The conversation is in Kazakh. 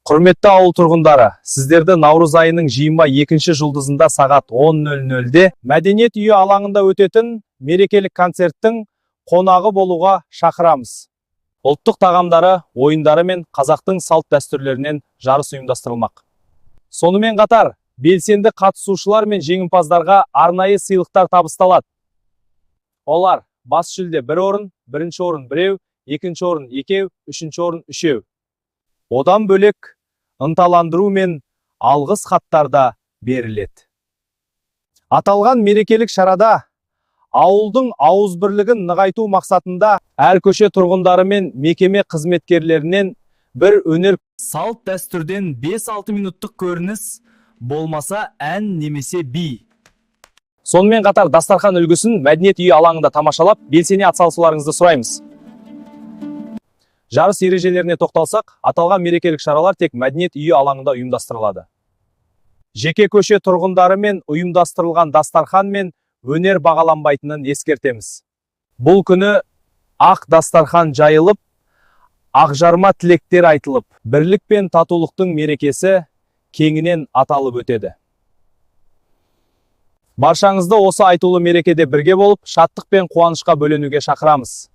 Құрметті ауыл тұрғындары, сіздерді наурыз айының 22-ші жұлдызында сағат 10:00-де Мәдениет үйі алаңында өтетін мерекелік концерттің қонағы болуға шақырамыз. Ұлттық тағамдары, ойындары мен қазақтың салт дәстүрлерінен жарыс ұйымдастырылмақ. Сонымен қатар, белсенді қатысушылар мен жеңімпаздарға арнайы сыйлықтар табысталады. Олар: бас жүлде 1 орын, бірінші орын 1, екінші орын 2, үшінші орын 3. Одан бөлек ынталандыру мен алғыс хаттарда беріледі. Аталған мерекелік шарада ауылдың ауызбірлігін нығайту мақсатында әр көше тұрғындары мен мекеме қызметкерлерінен бір өнер салт дәстүрден 5-6 минуттық көрініс, болмаса ән немесе би. Сонымен қатар дастархан үлгісін Мәдениет үйі алаңында тамашалап, белсене атсалысуларыңызды сұраймыз. Жарыс ережелеріне тоқталсақ, аталған мерекелік шаралар тек Мәдениет үйі алаңында ұйымдастырылады. Жеке көше тұрғындары мен ұйымдастырылған дастархан мен өнер бағаланбайтынын ескертеміз. Бұл күні ақ дастархан жайылып, ақжарма тілектер айтылып, бірлік пен татулықтың мерекесі кеңінен аталып өтеді. Баршаңызды осы айтулы мерекеде бірге болып, шаттық пен қуанышқа бөленуге шақырамыз.